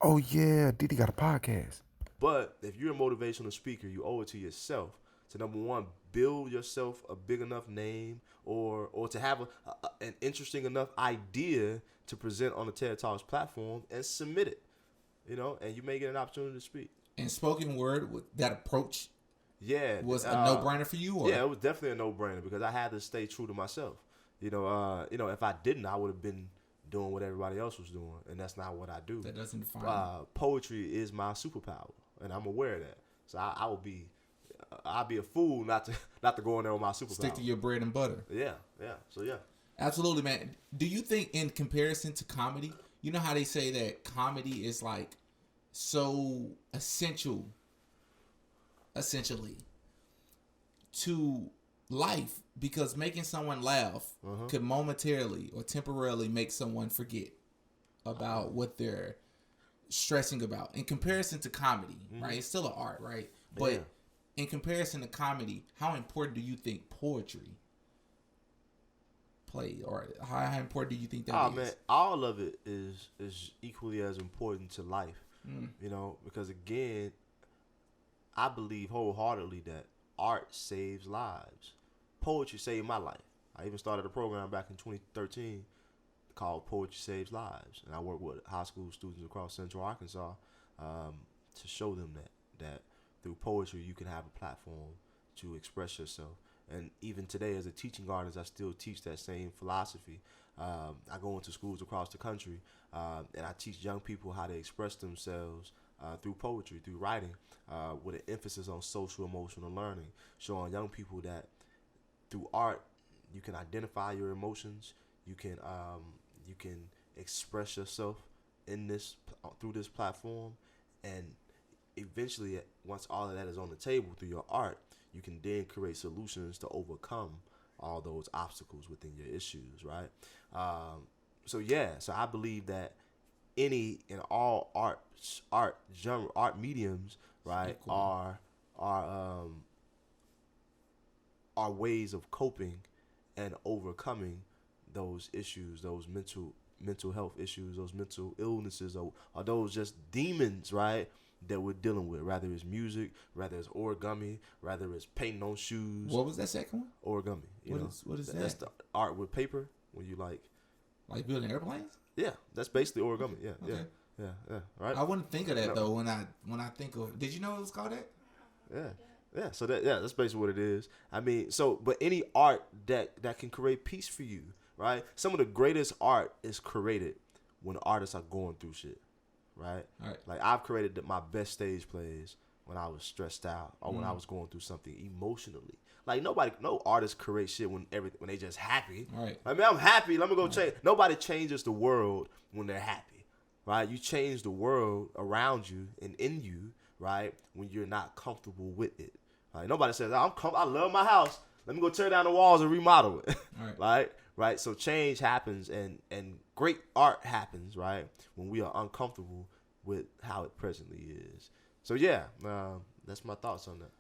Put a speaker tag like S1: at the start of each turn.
S1: Oh yeah, Diddy got a podcast.
S2: But if you're a motivational speaker, you owe it to yourself to, number one, build yourself a big enough name, or to have an interesting enough idea to present on the TED Talks platform and submit it. And you may get an opportunity to speak.
S3: And spoken word, that approach
S2: Yeah,
S3: was a no-brainer for you? Or?
S2: Yeah, it was definitely a no-brainer because I had to stay true to myself. If I didn't, I would have been doing what everybody else was doing, and that's not what I do.
S3: That doesn't define
S2: poetry is my superpower, and I'm aware of that. So I'd be a fool not to go in there with my superpower.
S3: Stick to your bread and butter.
S2: Yeah. So yeah.
S3: Absolutely, man. Do you think, in comparison to comedy, you know how they say that comedy is like so essentially to life, because making someone laugh could momentarily or temporarily make someone forget about what they're stressing about. In comparison to comedy, right? It's still an art, right? But in comparison to comedy, how important do you think poetry play, or how important do you think that is?
S2: Man, all of it is equally as important to life. Because again, I believe wholeheartedly that art saves lives. Poetry saved my life. I even started a program back in 2013 called Poetry Saves Lives, and I work with high school students across Central Arkansas to show them that through poetry you can have a platform to express yourself. And even today, as a teaching artist, I still teach that same philosophy. I go into schools across the country, and I teach young people how to express themselves through poetry, through writing, with an emphasis on social emotional learning, showing young people that through art you can identify your emotions, you can express yourself through this platform, and eventually, once all of that is on the table through your art, you can then create solutions to overcome all those obstacles within your issues, right? So I believe that any and all art genre, art mediums, right, cool, are ways of coping and overcoming those issues, those mental health issues, those mental illnesses, or those just demons, right, that we're dealing with. Rather it's music, rather it's origami, rather it's painting on shoes.
S3: What was that second one?
S2: Origami.
S3: What is that?
S2: That's the art with paper when you like
S3: building airplanes.
S2: Yeah, that's basically origami. Yeah, okay. Yeah. Right.
S3: I wouldn't think of that though when I think of. Did you know it was called that?
S2: Yeah. So that's basically what it is. I mean, but any art that can create peace for you, right? Some of the greatest art is created when artists are going through shit, right?
S3: All right.
S2: Like I've created my best stage plays when I was stressed out or when I was going through something emotionally. Like no artist creates shit when they just happy.
S3: All right.
S2: I mean, I'm happy. Let me go change. Nobody changes the world when they're happy, right? You change the world around you and in you, right, when you're not comfortable with it. Right? Nobody says, I love my house. Let me go tear down the walls and remodel it.
S3: All right.
S2: Right? So change happens and great art happens, right, when we are uncomfortable with how it presently is. So that's my thoughts on that.